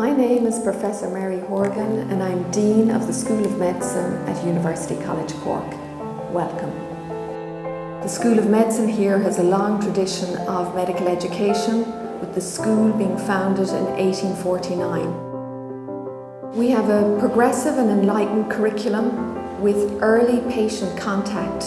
My name is Professor Mary Horgan and I'm Dean of the School of Medicine at University College Cork. Welcome. The School of Medicine here has a long tradition of medical education, with the school being founded in 1849. We have a progressive and enlightened curriculum with early patient contact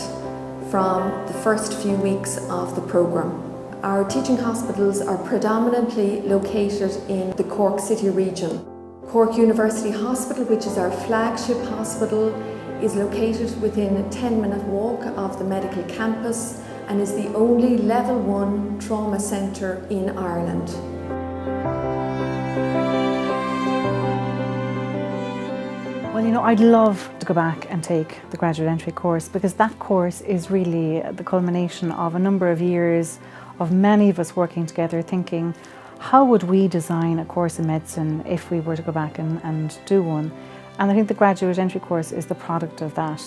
from the first few weeks of the programme. Our teaching hospitals are predominantly located in the Cork City region. Cork University Hospital, which is our flagship hospital, is located within a 10-minute walk of the medical campus and is the only Level 1 trauma centre in Ireland. Well, you know, I'd love to go back and take the graduate entry course, because that course is really the culmination of a number of years of many of us working together thinking, how would we design a course in medicine if we were to go back and do one? And I think the graduate entry course is the product of that.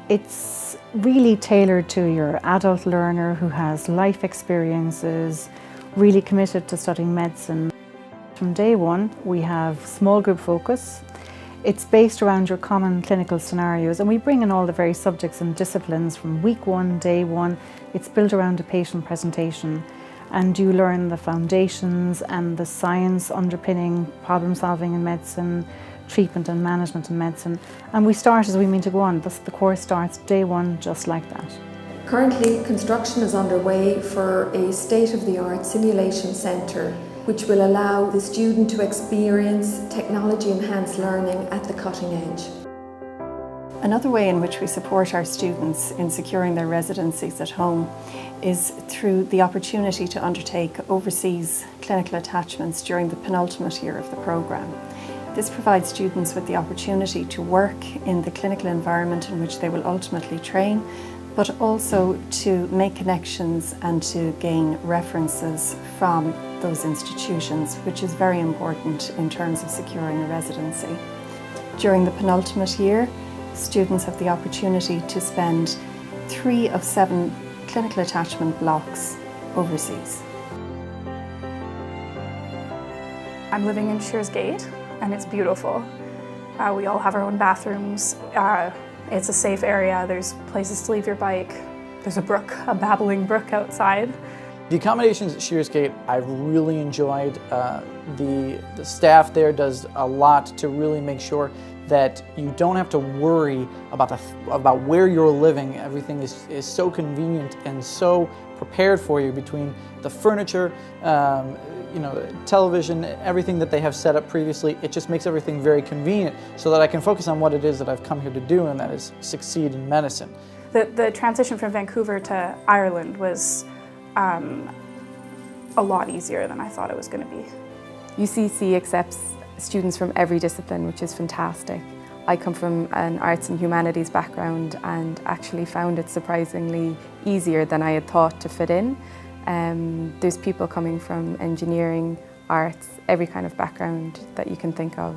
It's really tailored to your adult learner who has life experiences, really committed to studying medicine. From day one, we have small group focus. It's based around your common clinical scenarios, and we bring in all the various subjects and disciplines from week one, day one. It's built around a patient presentation, and you learn the foundations and the science underpinning problem solving in medicine, treatment and management in medicine. And we start as we mean to go on. The course starts day one just like that. Currently, construction is underway for a state-of-the-art simulation centre which will allow the student to experience technology-enhanced learning at the cutting edge. Another way in which we support our students in securing their residencies at home is through the opportunity to undertake overseas clinical attachments during the penultimate year of the programme. This provides students with the opportunity to work in the clinical environment in which they will ultimately train, but also to make connections and to gain references from those institutions, which is very important in terms of securing a residency. During the penultimate year, students have the opportunity to spend 3 of 7 clinical attachment blocks overseas. I'm living in Shears Gate and it's beautiful. We all have our own bathrooms. It's a safe area. There's places to leave your bike. There's a brook, a babbling brook outside. The accommodations at Shears Gate I've really enjoyed. The staff there does a lot to really make sure that you don't have to worry about where you're living. Everything is so convenient and so prepared for you, between the furniture, television, everything that they have set up previously. It just makes everything very convenient so that I can focus on what it is that I've come here to do, and that is succeed in medicine. The transition from Vancouver to Ireland was a lot easier than I thought it was going to be. UCC accepts students from every discipline, which is fantastic. I come from an arts and humanities background and actually found it surprisingly easier than I had thought to fit in. There's people coming from engineering, arts, every kind of background that you can think of,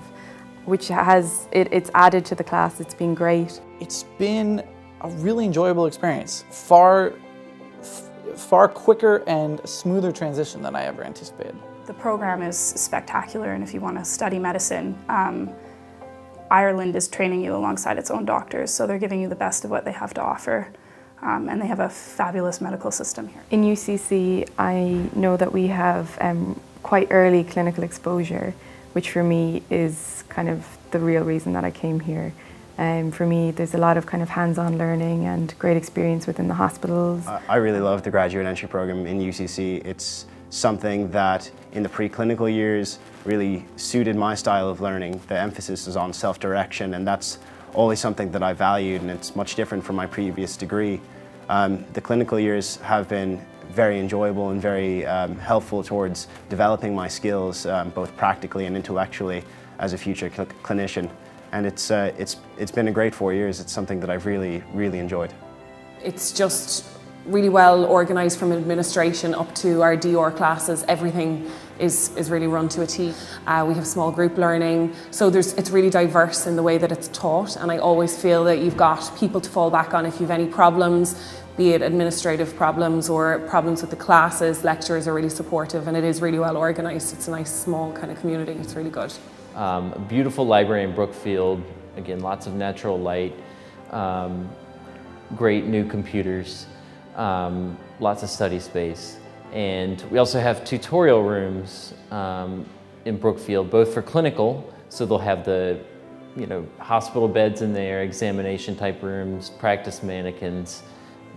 which it's added to the class. It's been great. It's been a really enjoyable experience. Far quicker and smoother transition than I ever anticipated. The program is spectacular, and if you want to study medicine, Ireland is training you alongside its own doctors, so they're giving you the best of what they have to offer. And they have a fabulous medical system here. In UCC, I know that we have quite early clinical exposure, which for me is kind of the real reason that I came here. For me, there's a lot of kind of hands-on learning and great experience within the hospitals. I really love the graduate entry program in UCC. It's something that in the preclinical years really suited my style of learning. The emphasis is on self-direction, and that's always something that I valued, and it's much different from my previous degree. The clinical years have been very enjoyable and very helpful towards developing my skills, both practically and intellectually, as a future clinician. And it's been a great 4 years. It's something that I've really enjoyed. It's just really well organised from administration up to our DR classes. Everything is really run to a T. We have small group learning, so it's really diverse in the way that it's taught, and I always feel that you've got people to fall back on if you've any problems, be it administrative problems or problems with the classes. Lecturers are really supportive, and it is really well organised. It's a nice small kind of community. It's really good. A beautiful library in Brookfield, again lots of natural light, great new computers, lots of study space. And we also have tutorial rooms in Brookfield, both for clinical, so they'll have the hospital beds in there, examination type rooms, practice mannequins.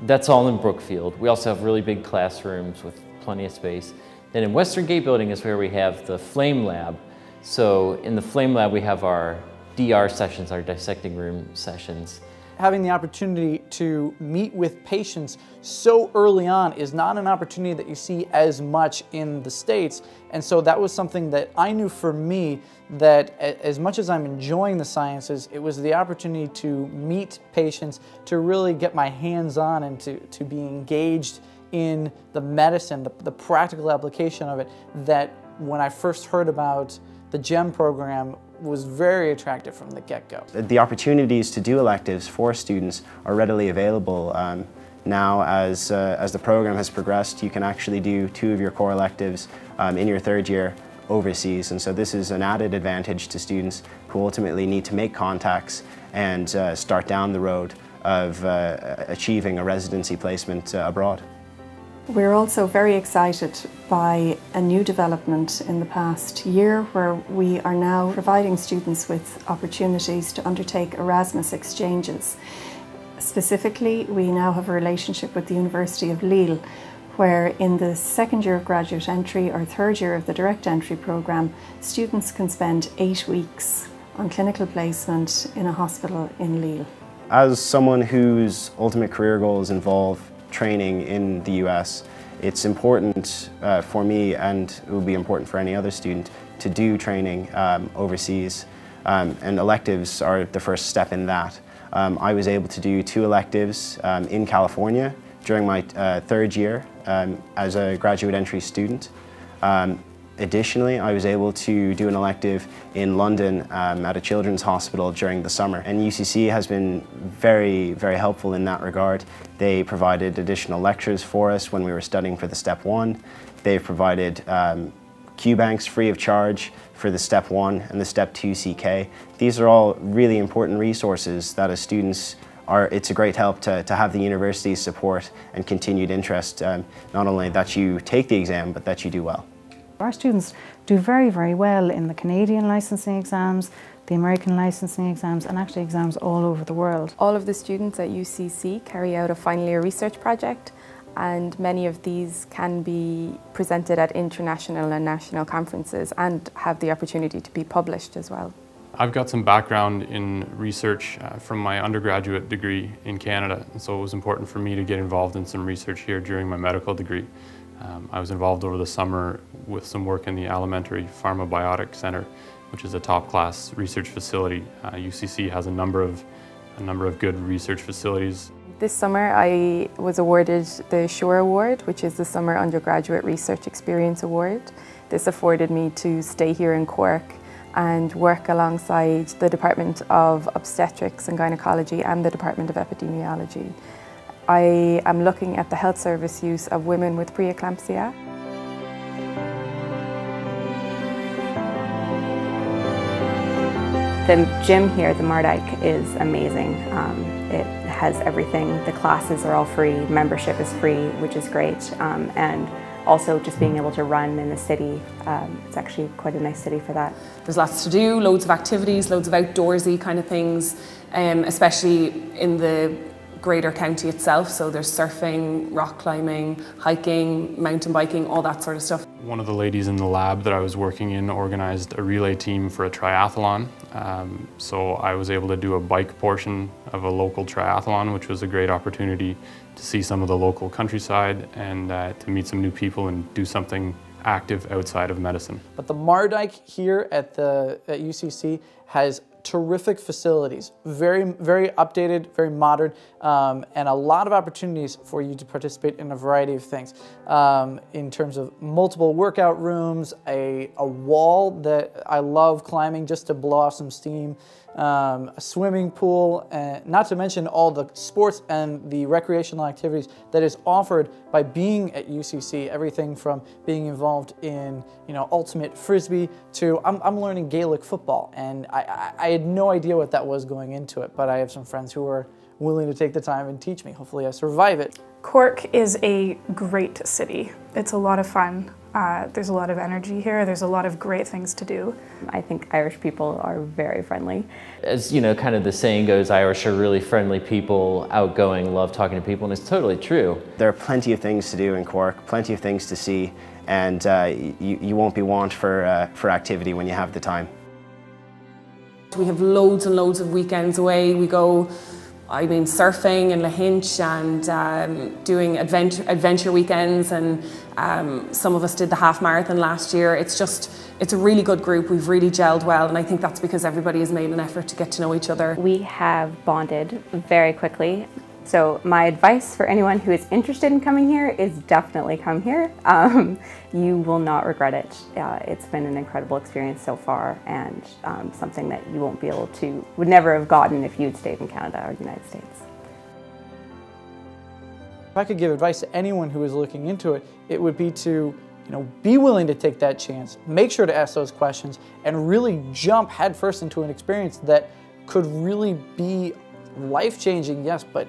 That's all in Brookfield. We also have really big classrooms with plenty of space. Then in Western Gate Building is where we have the Flame Lab. So in the Flame Lab we have our DR sessions, our dissecting room sessions. Having the opportunity to meet with patients so early on is not an opportunity that you see as much in the States. And so that was something that I knew for me, that as much as I'm enjoying the sciences, it was the opportunity to meet patients, to really get my hands on and to be engaged in the medicine, the practical application of it, that when I first heard about the GEM program was very attractive from the get-go. The opportunities to do electives for students are readily available. Now as the program has progressed, you can actually do 2 of your core electives in your 3rd year overseas, and so this is an added advantage to students who ultimately need to make contacts and start down the road of achieving a residency placement abroad. We're also very excited by a new development in the past year, where we are now providing students with opportunities to undertake Erasmus exchanges. Specifically, we now have a relationship with the University of Lille, where in the 2nd year of graduate entry or 3rd year of the direct entry programme, students can spend 8 weeks on clinical placement in a hospital in Lille. As someone whose ultimate career goals involve training in the US, it's important for me, and it will be important for any other student, to do training overseas, and electives are the first step in that. I was able to do 2 electives in California during my 3rd year as a graduate entry student. Additionally, I was able to do an elective in London at a children's hospital during the summer, and UCC has been very, very helpful in that regard. They provided additional lectures for us when we were studying for the Step 1. They've provided Q-Banks free of charge for the Step 1 and the Step 2 CK. These are all really important resources that as students it's a great help to have the university's support and continued interest, not only that you take the exam, but that you do well. Our students do very, very well in the Canadian licensing exams, the American licensing exams, and actually exams all over the world. All of the students at UCC carry out a final year research project, and many of these can be presented at international and national conferences and have the opportunity to be published as well. I've got some background in research from my undergraduate degree in Canada, and so it was important for me to get involved in some research here during my medical degree. I was involved over the summer with some work in the Alimentary Pharmabiotic Center, which is a top-class research facility. UCC has a number of good research facilities. This summer I was awarded the SURE Award, which is the Summer Undergraduate Research Experience Award. This afforded me to stay here in Cork and work alongside the Department of Obstetrics and Gynecology and the Department of Epidemiology. I am looking at the health service use of women with preeclampsia. The gym here, the Mardyke, is amazing. It has everything. The classes are all free, membership is free, which is great. And also just being able to run in the city, it's actually quite a nice city for that. There's lots to do, loads of activities, loads of outdoorsy kind of things, especially in the greater county itself. So there's surfing, rock climbing, hiking, mountain biking, all that sort of stuff. One of the ladies in the lab that I was working in organized a relay team for a triathlon. So I was able to do a bike portion of a local triathlon, which was a great opportunity to see some of the local countryside and to meet some new people and do something active outside of medicine. But the Mardyke here at UCC has terrific facilities, very updated, very modern, and a lot of opportunities for you to participate in a variety of things. In terms of multiple workout rooms, a wall that I love climbing just to blow off some steam, a swimming pool, not to mention all the sports and the recreational activities that is offered by being at UCC. Everything from being involved in, ultimate frisbee to I'm learning Gaelic football, and I had no idea what that was going into it, but I have some friends who are willing to take the time and teach me. Hopefully I survive it. Cork is a great city. It's a lot of fun. There's a lot of energy here. There's a lot of great things to do. I think Irish people are very friendly. As kind of the saying goes, Irish are really friendly people, outgoing, love talking to people, and it's totally true. There are plenty of things to do in Cork, plenty of things to see, and you won't be want for activity when you have the time. We have loads and loads of weekends away. We go surfing in Lahinch and doing adventure weekends, and some of us did the half marathon last year. It's a really good group. We've really gelled well, and I think that's because everybody has made an effort to get to know each other. We have bonded very quickly. So my advice for anyone who is interested in coming here is definitely come here. You will not regret it. It's been an incredible experience so far, and something that you would never have gotten if you'd stayed in Canada or the United States. If I could give advice to anyone who is looking into it, it would be to be willing to take that chance, make sure to ask those questions, and really jump headfirst into an experience that could really be life-changing, yes, but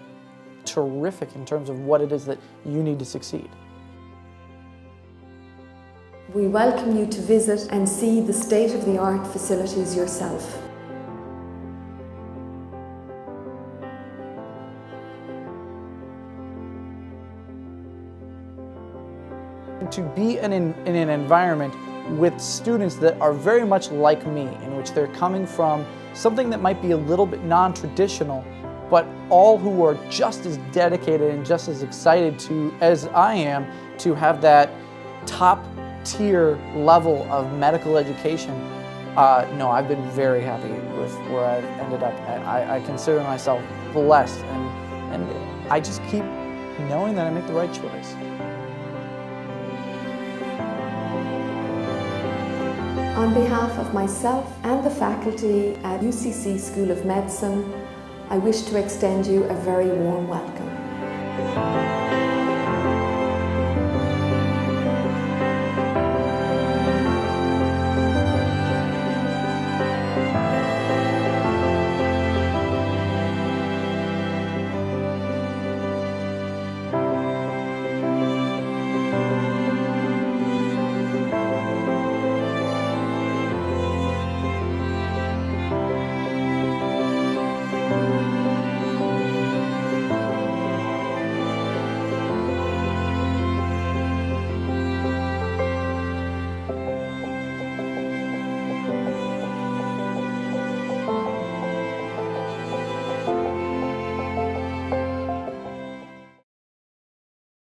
terrific in terms of what it is that you need to succeed. We welcome you to visit and see the state-of-the-art facilities yourself. To be in an environment with students that are very much like me, in which they're coming from something that might be a little bit non-traditional, but all who are just as dedicated and just as excited as I am to have that top tier level of medical education. No, I've been very happy with where I've ended up. I consider myself blessed, and I just keep knowing that I make the right choice. On behalf of myself and the faculty at UCC School of Medicine, I wish to extend you a very warm welcome.